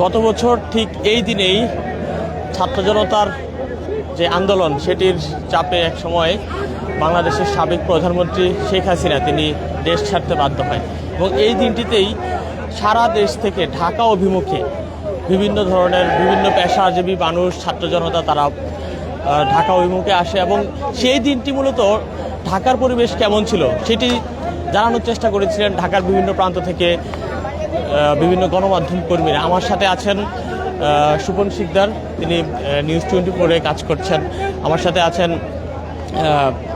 গত বছর ঠিক এই দিনেই ছাত্র জনতার যে আন্দোলন সেটির চাপে এক সময় বাংলাদেশের সাবেক প্রধানমন্ত্রী শেখ হাসিনা তিনি দেশ ছাড়তে বাধ্য হয় এবং এই দিনটিতেই সারা দেশ থেকে ঢাকা অভিমুখে বিভিন্ন ধরনের বিভিন্ন পেশাজীবী মানুষ ছাত্র জনতা তারা ঢাকা অভিমুখে আসে এবং সেই দিনটি মূলত ঢাকার পরিবেশ কেমন ছিল সেটি জানানোর চেষ্টা করেছিলেন ঢাকার বিভিন্ন প্রান্ত থেকে বিভিন্ন গণমাধ্যম কর্মীরা। আমার সাথে আছেন সুপন শিকদার, তিনি নিউজ 24-এ কাজ করছেন। আমার সাথে আছেন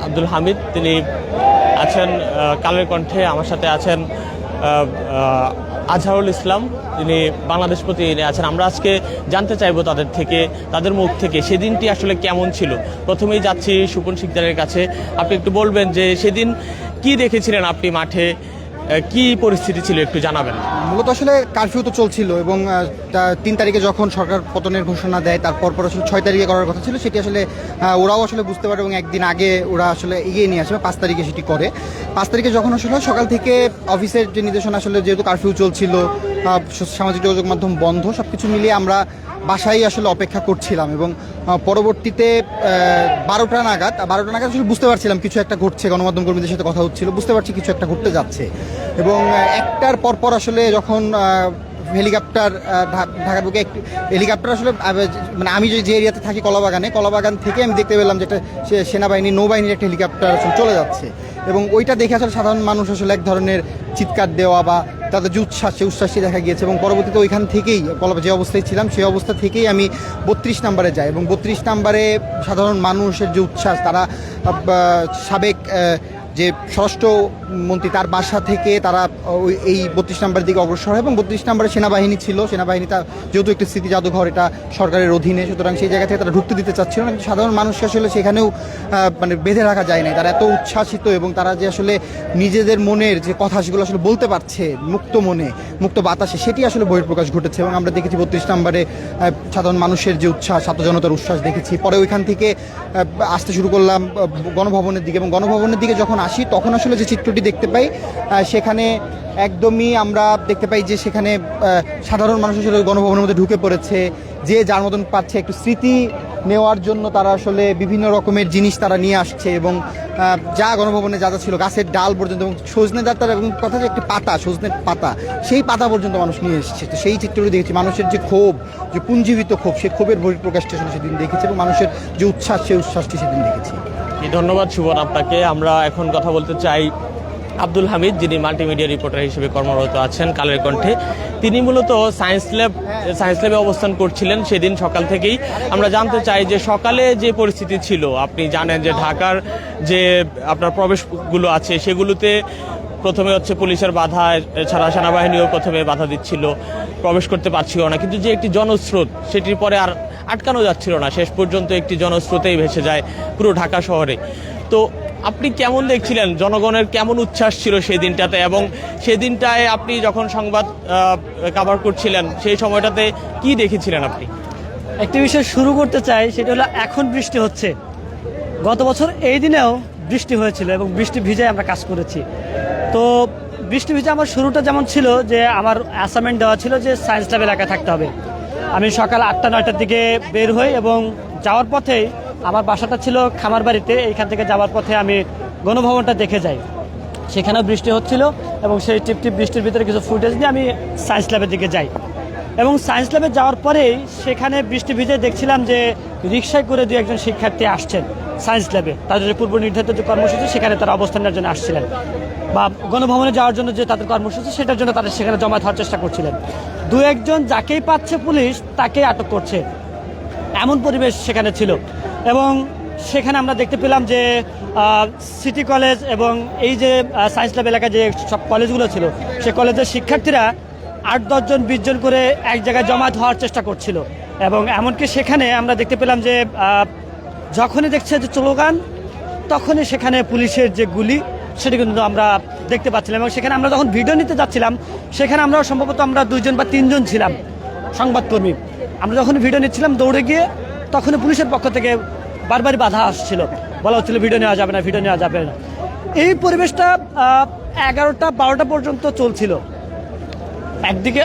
আব্দুল হামিদ, তিনি আছেন কালের কণ্ঠে। আমার সাথে আছেন আজহারুল ইসলাম, তিনি বাংলাদেশ প্রতিদিনে আছেন। আমরা আজকে জানতে চাইবো তাদের থেকে, তাদের মুখ থেকে সেদিনটি আসলে কেমন ছিল। প্রথমেই যাচ্ছি সুপন শিকদারের কাছে। আপনি একটু বলবেন যে সেদিন কি দেখেছিলেন আপনি মাঠে, কি পরিস্থিতি ছিল একটু জানাবেন। মূলত আসলে কারফিউ তো চলছিল এবং 3 তারিখে যখন সরকার পতনের ঘোষণা দেয় তারপর আসলে 6 তারিখে করার কথা ছিল, সেটি আসলে ওরাও আসলে বুঝতে পারে এবং একদিন আগে ওরা আসলে এগিয়ে নিয়ে আসবে, 5 তারিখে সেটি করে। 5 তারিখে যখন আসলে সকাল থেকে অফিসের যে নির্দেশনা, আসলে যেহেতু কারফিউ চলছিল, সামাজিক যোগাযোগ মাধ্যম বন্ধ, সব কিছু মিলিয়ে আমরা বাসায় আসলে অপেক্ষা করছিলাম এবং পরবর্তীতে 12টা নাগাদ আসলে বুঝতে পারছিলাম কিছু একটা ঘটছে। গণমাধ্যম কর্মীদের সাথে কথা হচ্ছিল, বুঝতে পারছি কিছু একটা ঘটতে যাচ্ছে এবং একটার পরপর আসলে যখন হেলিকপ্টার ঢাকার বুকে একটি হেলিকপ্টার আসলে মানে আমি যে এরিয়াতে থাকি কলাবাগান থেকে আমি দেখতে পেলাম যে একটা সেনাবাহিনী নৌবাহিনীর একটা হেলিকপ্টার আসলে চলে যাচ্ছে এবং ওইটা দেখে আসলে সাধারণ মানুষ আসলে এক ধরনের চিৎকার দেওয়া বা তাদের যে উচ্ছ্বাসটি দেখা গিয়েছে এবং পরবর্তীতে ওইখান থেকেই যে অবস্থায় ছিলাম সেই অবস্থা থেকেই আমি 32 নম্বরে যাই এবং 32 নম্বরে সাধারণ মানুষের যে উচ্ছ্বাস, তারা সাবেক যে স্বরাষ্ট্রমন্ত্রী তার বাসা থেকে তারা এই 32 নম্বরের দিকে অগ্রসর হয় এবং 32 নম্বরে সেনাবাহিনী ছিল। সেনাবাহিনীটা যেহেতু একটি স্মৃতি জাদুঘর, এটা সরকারের অধীনে, সুতরাং সেই জায়গা থেকে তারা ঢুকতে দিতে চাচ্ছিল না। কিন্তু সাধারণ মানুষকে আসলে সেখানেও মানে বেঁধে রাখা যায় না। তারা এত উচ্ছ্বাসিত এবং তারা যে আসলে নিজেদের মনের যে কথা সেগুলো আসলে বলতে পারছে মুক্ত মনে, মুক্ত বাতাসে, সেটি আসলে বহিঃপ্রকাশ ঘটেছে এবং আমরা দেখেছি 32 নম্বরে সাধারণ মানুষের যে উচ্ছ্বাস, ছাত্র জনতার উচ্ছ্বাস দেখেছি। পরে ওইখান থেকে আসতে শুরু করলাম গণভবনের দিকে এবং গণভবনের দিকে যখন আসি তখন আসলে যে চিত্রটি দেখতে পাই সেখানে একদমই আমরা দেখতে পাই যে সেখানে সাধারণ মানুষ আসলে গণভবনের মধ্যে ঢুকে পড়েছে, যে যার মতন পাচ্ছে একটু স্মৃতি নেওয়ার জন্য তারা আসলে বিভিন্ন রকমের জিনিস তারা নিয়ে আসছে এবং যা গণভবনে যা ছিল গাছের ডাল পর্যন্ত এবং সজনে ডাল এবং কথা যে একটি পাতা, সজনের পাতা, সেই পাতা পর্যন্ত মানুষ নিয়ে এসেছে। তো সেই চিত্রটি দেখেছি, মানুষের যে ক্ষোভ, যে পুঞ্জীবিত ক্ষোভ, সেই ক্ষোভের বহিঃপ্রকাশটি আসলে সেদিন দেখেছি এবং মানুষের যে উচ্ছ্বাস, সেই উচ্ছ্বাসটি সেদিন দেখেছি। ধন্যবাদ সুবন আপনাকে। আমরা এখন কথা বলতে চাই আব্দুল হামিদ, যিনি মাল্টিমিডিয়া রিপোর্টার হিসেবে কর্মরত আছেন কালের কণ্ঠে। তিনি মূলত সায়েন্স ল্যাবে অবস্থান করছিলেন সেদিন সকাল থেকেই। আমরা জানতে চাই যে সকালে যে পরিস্থিতি ছিল, আপনি জানেন যে ঢাকার যে আপনার প্রবেশগুলো আছে সেগুলোতে প্রথমে হচ্ছে পুলিশের বাধা, এছাড়া সেনাবাহিনীও প্রথমে বাধা দিচ্ছিল, প্রবেশ করতে পারছিল না। কিন্তু যে একটি জনস্রোত, সেটির পরে আর আটকানো যাচ্ছিল না, শেষ পর্যন্ত একটি জনস্রোতেই ভেসে যায় পুরো ঢাকা শহরে। তো আপনি কেমন দেখছিলেন, জনগণের কেমন উচ্ছ্বাস ছিল সেই দিনটাতে, এবং সেই দিনটায় আপনি যখন সংবাদ কভার করছিলেন সেই সময়টাতে কি দেখেছিলেন আপনি? একটি বিষয় শুরু করতে চাই, সেটা হলো এখন বৃষ্টি হচ্ছে। গত বছর এই দিনেও বৃষ্টি হয়েছিল এবং বৃষ্টি ভিজে আমরা কাজ করেছি। তো বৃষ্টি ভিজে আমার শুরুটা যেমন ছিল যে আমার অ্যাসাইনমেন্ট দেওয়া ছিল যে সায়েন্স ল্যাব এলাকায় থাকতে হবে। আমি সকাল 8টা-9টার দিকে বের হই এবং যাওয়ার পথেই আমার বাসাটা ছিল খামারবাড়িতে, এইখান থেকে যাওয়ার পথে আমি গণভবনটা দেখে যাই। সেখানেও বৃষ্টি হচ্ছিল এবং সেই টিপটিপ বৃষ্টির ভিতরে কিছু ফুটেজ নিয়ে আমি সায়েন্স ল্যাবের দিকে যাই এবং সায়েন্স ল্যাবে যাওয়ার পরেই সেখানে বৃষ্টি ভিজে দেখছিলাম যে রিক্সায় করে 2-1 শিক্ষার্থী আসছেন সায়েন্স ল্যাবে। তাদের যে পূর্ব নির্ধারিত যে কর্মসূচি সেখানে তারা অবস্থানের জন্য আসছিলেন বা গণভবনে যাওয়ার জন্য যে তাদের কর্মসূচি সেটার জন্য তারা সেখানে জমায়েত হওয়ার চেষ্টা করছিলেন। 2-1 যাকেই পাচ্ছে পুলিশ তাকেই আটক করছে, এমন পরিবেশ সেখানে ছিল। এবং সেখানে আমরা দেখতে পেলাম যে সিটি কলেজ এবং এই যে সায়েন্স ল্যাব এলাকায় যে সব কলেজগুলো ছিল সে কলেজের শিক্ষার্থীরা 8-10 জন 20 জন করে এক জায়গায় জমায়েত হওয়ার চেষ্টা করছিল এবং এমনকি সেখানে আমরা দেখতে পেলাম যে যখনই দেখছে যে স্লোগান তখনই সেখানে পুলিশের যে গুলি সেটি কিন্তু আমরা দেখতে পাচ্ছিলাম। এবং সেখানে আমরা যখন ভিডিও নিতে যাচ্ছিলাম সেখানে আমরা সম্ভবত 2 জন বা 3 জন ছিলাম সংবাদকর্মী। আমরা যখন ভিডিও নিচ্ছিলাম দৌড়ে গিয়ে তখনই পুলিশের পক্ষ থেকে বারবারই বাধা আসছিল, বলা হচ্ছিল ভিডিও নেওয়া যাবে না। এই পরিবেশটা 11টা-12টা পর্যন্ত চলছিল একদিকে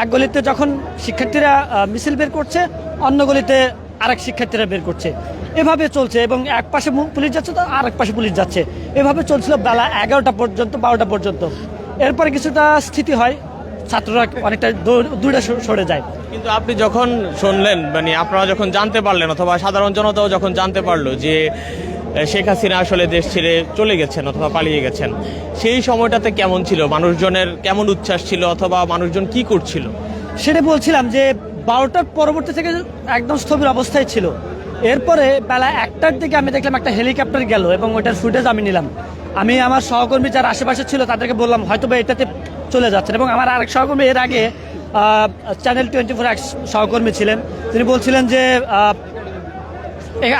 এক গলিতে যখন শিক্ষার্থীরা মিছিল বের করছে, অন্য গলিতে আরেক শিক্ষার্থীরা বের করছে, এভাবে চলছে এবং এক পাশে পুলিশ যাচ্ছে তো আরেক পাশে পুলিশ যাচ্ছে, এভাবে চলছিল বেলা 11টা পর্যন্ত, 12টা পর্যন্ত। এরপরে কিছুটা স্থিতি হয়, ছাত্ররা অনেকটা দূরে সরে যায়। কিন্তু আপনি যখন শুনলেন, মানে আপনারা যখন জানতে পারলেন অথবা সাধারণ জনতাও যখন জানতে পারলো যে শেখ হাসিনা আসলে দেশ ছেড়ে চলে গেছেন অথবা পালিয়ে গেছেন, সেই সময়টাতে কেমন ছিল? মানুষজনের কেমন উচ্ছ্বাস ছিল অথবা মানুষজন কি করছিল? সেটা বলছিলাম যে 12টার পরবর্তী থেকে একদম স্থবির অবস্থায় ছিল। এরপরে বেলা 1টার দিকে আমি দেখলাম একটা হেলিকপ্টার গেল এবং ওইটার ফুটেজ আমি নিলাম। আমি আমার সহকর্মী যারা আশেপাশে ছিল তাদেরকে বললাম হয়তো বা এটাতে চলে যাচ্ছেন, এবং আমার আরেক সহকর্মী এর আগে চ্যানেল 24 এক সহকর্মী ছিলেন, তিনি বলছিলেন যে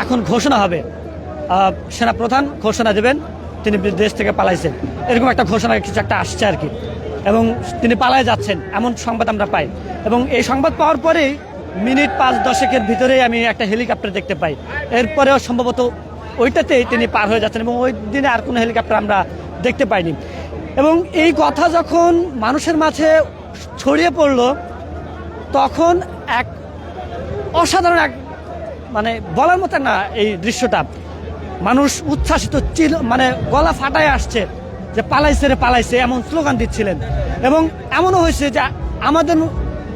এখন ঘোষণা হবে, সেনাপ্রধান ঘোষণা দেবেন তিনি দেশ থেকে পালাইছেন, এরকম একটা ঘোষণা কিছু একটা আসছে আর কি, এবং তিনি পালায় যাচ্ছেন এমন সংবাদ আমরা পাই। এবং এই সংবাদ পাওয়ার পরেই মিনিট 5-10 ভিতরেই আমি একটা হেলিকপ্টার দেখতে পাই। এরপরেও সম্ভবত ওইটাতেই তিনি পার হয়ে যাচ্ছেন এবং ওই দিনে আর কোনো হেলিকপ্টার আমরা দেখতে পাইনি। এবং এই কথা যখন মানুষের মাঝে ছড়িয়ে পড়ল, তখন এক অসাধারণ এক মানে বলার মতো না এই দৃশ্যটা, মানুষ উচ্ছ্বাসিত ছিল, মানে গলা ফাটায় আসছে যে পালাইছে রে পালাইছে, এমন স্লোগান দিচ্ছিলেন। এবং এমনও হয়েছে যে আমাদের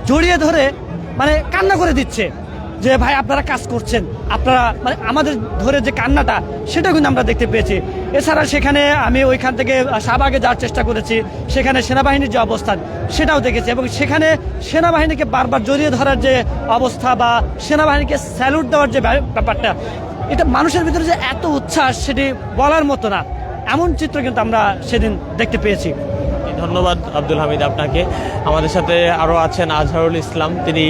জড়িয়ে ধরে মানে কান্না করে দিচ্ছে যে ভাই আপনারা কাজ করছেন, আপনারা মানে আমাদের ধরে যে কান্নাটা, সেটা কিন্তু আমরা দেখতে পেয়েছি। এছাড়া সেখানে আমি ওইখান থেকে শাহবাগে যাওয়ার চেষ্টা করেছি, সেখানে সেনাবাহিনীর যে অবস্থান সেটাও দেখেছি, এবং সেখানে সেনাবাহিনীকে বারবার জড়িয়ে ধরার যে অবস্থা বা সেনাবাহিনীকে স্যালুট দেওয়ার যে ব্যাপারটা, এটা মানুষের ভিতরে যে এত উচ্ছ্বাস সেটি বলার মতো না, এমন চিত্র কিন্তু আমরা সেদিন দেখতে পেয়েছি। ধন্যবাদ আব্দুল হামিদ আপনাকে। আমাদের সাথে আরও আছেন আজহারুল ইসলাম, তিনি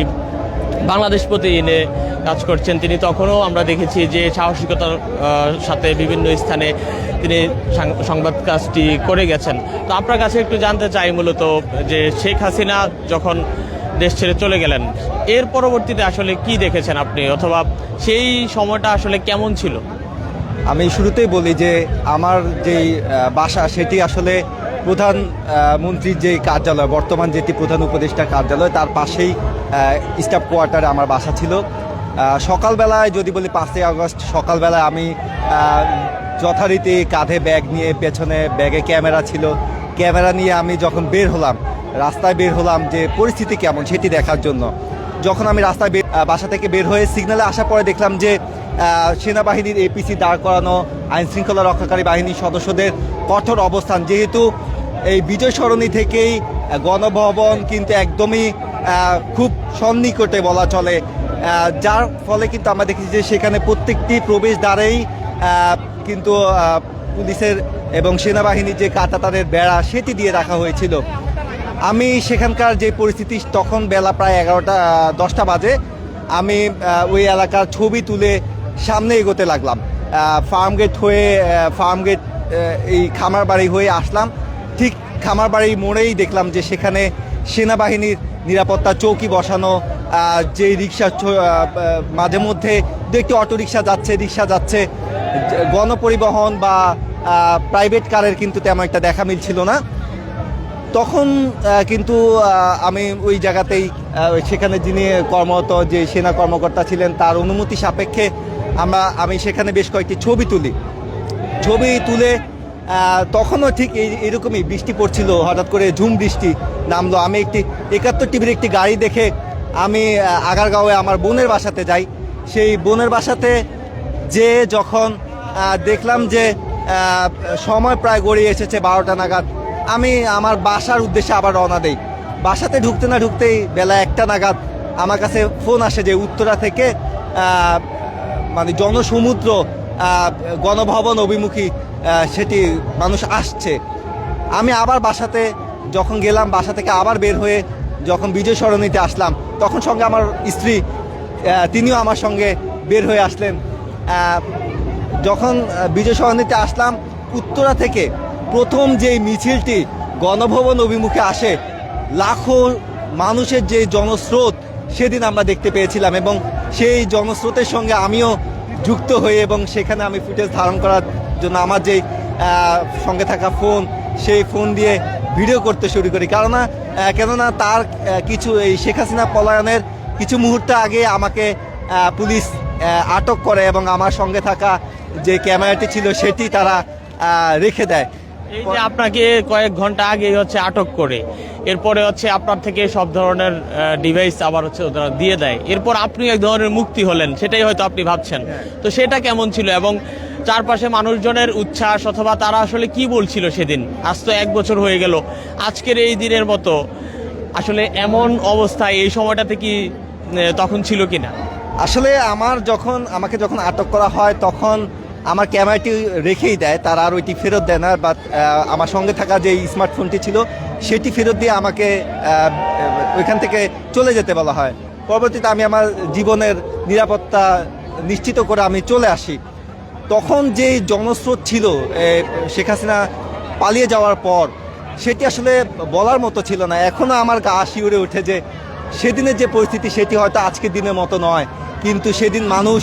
বাংলাদেশ প্রতিদিনে কাজ করছেন। তিনি তখনও আমরা দেখেছি যে সাহসিকতার সাথে বিভিন্ন স্থানে তিনি সংবাদ কাজটি করে গেছেন। তো আপনার কাছে একটু জানতে চাই মূলত যে শেখ হাসিনা যখন দেশ ছেড়ে চলে গেলেন, এর পরবর্তীতে আসলে কি দেখেছেন আপনি, অথবা সেই সময়টা আসলে কেমন ছিল? আমি শুরুতেই বলি যে আমার যেই বাসা সেটি আসলে প্রধান মন্ত্রীর যে কার্যালয়, বর্তমান যেটি প্রধান উপদেষ্টা কার্যালয়, তার পাশেই স্টাফ কোয়ার্টারে আমার বাসা ছিল। সকালবেলায় যদি বলি 5ই আগস্ট সকালবেলায় আমি যথারীতি কাঁধে ব্যাগ নিয়ে, পেছনে ব্যাগে ক্যামেরা ছিল, ক্যামেরা নিয়ে আমি যখন বের হলাম, রাস্তায় বের হলাম যে পরিস্থিতি কেমন সেটি দেখার জন্য। যখন আমি রাস্তায় বাসা থেকে বের হয়ে সিগন্যালে আসার পরে দেখলাম যে সেনাবাহিনীর এপিসি দাঁড় করানো, আইন শৃঙ্খলা রক্ষাকারী বাহিনীর সদস্যদের কঠোর অবস্থান, যেহেতু এই বিজয় সরণি থেকেই গণভবন কিন্তু একদমই খুব সন্নিকটে বলা চলে, যার ফলে কিন্তু আমরা দেখেছি যে সেখানে প্রত্যেকটি প্রবেশ দ্বারেই কিন্তু পুলিশের এবং সেনাবাহিনীর যে কাঁটাতারের বেড়া সেটি দিয়ে রাখা হয়েছিল। আমি সেখানকার যে পরিস্থিতি, তখন বেলা প্রায় 10টা বাজে, আমি ওই এলাকার ছবি তুলে সামনে এগোতে লাগলাম। ফার্মগেট হয়ে ফার্মগেট এই খামারবাড়ি হয়ে আসলাম। ঠিক খামারবাড়ির মোড়েই দেখলাম যে সেখানে সেনাবাহিনীর নিরাপত্তা চৌকি বসানো, যে রিক্সা মাঝে মধ্যে দু একটি অটোরিক্সা যাচ্ছে, রিক্সা যাচ্ছে, গণপরিবহন বা প্রাইভেট কারের কিন্তু তেমন একটা দেখা মিলছিল না। তখন কিন্তু আমি ওই জায়গাতেই সেখানে যিনি কর্মরত যে সেনা কর্মকর্তা ছিলেন তার অনুমতি সাপেক্ষে আমি সেখানে বেশ কয়েকটি ছবি তুলে তখনও ঠিক এরকমই বৃষ্টি পড়ছিল, হঠাৎ করে ঝুম বৃষ্টি নামলো। আমি একটি 71 টিভির একটি গাড়ি দেখে আমি আগারগাঁওয়ে আমার বোনের বাসাতে যাই। সেই বোনের বাসাতে যে যখন দেখলাম যে সময় প্রায় গড়িয়ে এসেছে 12টা নাগাদ, আমি আমার বাসার উদ্দেশ্যে আবার রওনা দেই। বাসাতে ঢুকতে না ঢুকতেই বেলা 1টা নাগাদ আমার কাছে ফোন আসে যে উত্তরা থেকে মানে জনসমুদ্র গণভবন অভিমুখী সেটি মানুষ আসছে। আমি আবার বাসাতে যখন গেলাম, বাসা থেকে আবার বের হয়ে যখন বিজয় সরণিতে আসলাম, তখন সঙ্গে আমার স্ত্রী তিনিও আমার সঙ্গে বের হয়ে আসলেন। যখন বিজয় সরণিতে আসলাম, উত্তরা থেকে প্রথম যেই মিছিলটি গণভবন অভিমুখে আসে, লাখো মানুষের যে জনস্রোত সেদিন আমরা দেখতে পেয়েছিলাম, এবং সেই জনস্রোতের সঙ্গে আমিও যুক্ত হয়ে এবং সেখানে আমি ফুটেজ ধারণ করার জন্য আমার যেই সঙ্গে থাকা ফোন, সেই ফোন দিয়ে ভিডিও করতে শুরু করি, কেননা তার কিছু এই শেখ হাসিনা পলায়নের কিছু মুহূর্ত আগে আমাকে পুলিশ আটক করে এবং আমার সঙ্গে থাকা যে ক্যামেরাটি ছিল সেটি তারা রেখে দেয়। এই যে আপনাকে কয়েক ঘন্টা আগে হচ্ছে আটক করে, এরপরে হচ্ছে আপনার থেকে সব ধরনের ডিভাইস আবার হচ্ছে ওরা দিয়ে দেয়, এরপর আপনি এক ধরনের মুক্তি হলেন, সেটাই হয়তো আপনি ভাবছেন। তো সেটা কেমন ছিল এবং চারপাশে মানুষজনের উচ্ছ্বাস অথবা তারা আসলে কি বলছিল সেদিন? আজ তো 1 বছর হয়ে গেল, আজকের এই দিনের মতো আসলে এমন অবস্থায় এই সময়টাতে কি তখন ছিল কিনা? আসলে আমাকে যখন আটক করা হয় তখন আমার ক্যামেরাটি রেখেই দেয়, তারা আর ওইটি ফেরত দেয় না, বা আমার সঙ্গে থাকা যে স্মার্টফোনটি ছিল সেটি ফেরত দিয়ে আমাকে ওইখান থেকে চলে যেতে বলা হয়। পরবর্তীতে আমি আমার জীবনের নিরাপত্তা নিশ্চিত করে আমি চলে আসি। তখন যে জনস্রোত ছিল শেখ হাসিনা পালিয়ে যাওয়ার পর, সেটি আসলে বলার মতো ছিল না। এখনও আমার গা শিউরে ওঠে যে সেদিনের যে পরিস্থিতি সেটি হয়তো আজকের দিনের মতো নয়, কিন্তু সেদিন মানুষ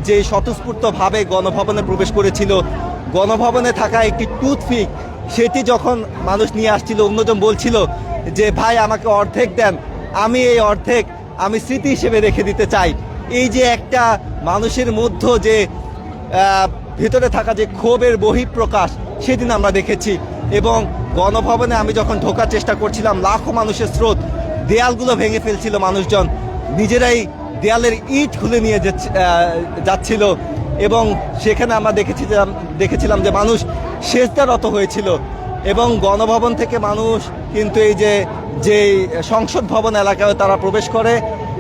যে স্বতঃস্ফূর্তভাবে গণভবনে প্রবেশ করেছিল, গণভবনে থাকা একটি টুথপিক সেটি যখন মানুষ নিয়ে আসছিল, অন্যজন বলছিল যে ভাই আমাকে অর্ধেক দেন, আমি এই অর্ধেক আমি স্মৃতি হিসেবে রেখে দিতে চাই। এই যে একটা মানুষের মধ্যে যে ভেতরে থাকা যে ক্ষোভের বহিঃপ্রকাশ সেদিন আমরা দেখেছি। এবং গণভবনে আমি যখন ঢোকার চেষ্টা করছিলাম, লাখো মানুষের স্রোত, দেয়ালগুলো ভেঙে ফেলছিল, মানুষজন নিজেরাই দেয়ালের ইট খুলে নিয়ে যাচ্ছিল এবং সেখানে আমরা দেখেছিলাম যে মানুষ সেজদারত হয়েছিল। এবং গণভবন থেকে মানুষ কিন্তু এই যে সংসদ ভবন এলাকায় তারা প্রবেশ করে,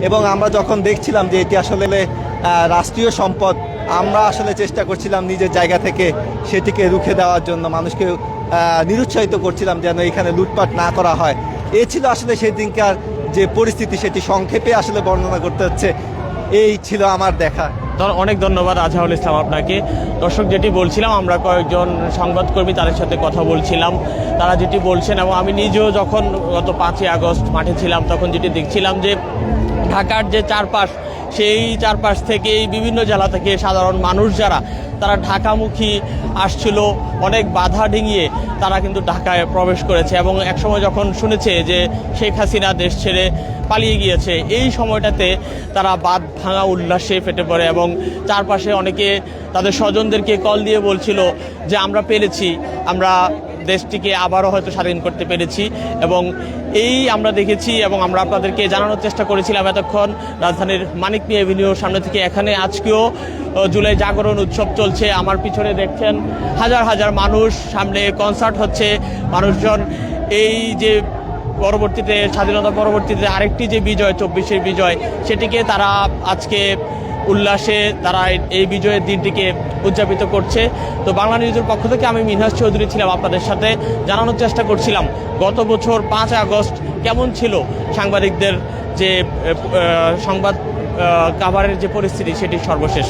এবং আমরা যখন দেখছিলাম যে এটি আসলে রাষ্ট্রীয় সম্পদ, আমরা আসলে চেষ্টা করছিলাম নিজের জায়গা থেকে সেটিকে রুখে দেওয়ার জন্য, মানুষকে নিরুৎসাহিত করছিলাম যেন এখানে লুটপাট না করা হয়। এ ছিল আসলে সেদিনকার যে পরিস্থিতি, সেটি সংক্ষেপে আসলে বর্ণনা করতে হচ্ছে। এই ছিল আমার দেখা। অনেক ধন্যবাদ আজহারুল ইসলাম আপনাকে। দর্শক, যেটি বলছিলাম, আমরা কয়েকজন সংবাদকর্মী তাদের সাথে কথা বলছিলাম, তারা যেটি বলছেন, এবং আমি নিজেও যখন গত 5ই আগস্ট মাঠে ছিলাম তখন যেটি দেখছিলাম যে ঢাকার যে চারপাশ, সেই চারপাশ থেকেই বিভিন্ন জেলা থেকে সাধারণ মানুষ যারা তারা ঢাকামুখী আসছিল, অনেক বাধা ডিঙিয়ে তারা কিন্তু ঢাকায় প্রবেশ করেছে। এবং একসময় যখন শুনেছে যে শেখ হাসিনা দেশ ছেড়ে পালিয়ে গিয়েছে, এই সময়টাতে তারা বাঁধ ভাঙা উল্লাসে ফেটে পড়ে এবং চারপাশে অনেকে তাদের স্বজনদেরকে কল দিয়ে বলছিল যে আমরা পেরেছি, আমরা দেশটিকে আবারও হয়তো স্বাধীন করতে পেরেছি। এবং এই আমরা দেখেছি এবং আমরা আপনাদেরকে জানানোর চেষ্টা করেছিলাম এতক্ষণ রাজধানীর মানিক মিয়া এভিনিউর সামনে থেকে। এখানে আজকেও জুলাই জাগরণ উৎসব চলছে, আমার পিছনে দেখছেন হাজার হাজার মানুষ, সামনে কনসার্ট হচ্ছে, মানুষজন এই যে পরবর্তীতে স্বাধীনতা পরবর্তীতে আরেকটি যে বিজয়, 24-এর বিজয়, সেটিকে তারা আজকে উল্লাসে তারা এই বিজয়ের দিনটিকে উদযাপিত করছে। তো বাংলা নিউজের পক্ষ থেকে আমি মিনহাজ চৌধুরী ছিলাম, আপনাদের সাথে জানানোর চেষ্টা করছিলাম গত বছর 5 আগস্ট কেমন ছিল সাংবাদিকদের যে সংবাদ কাভারের যে পরিস্থিতি, সেটি সর্বশেষ।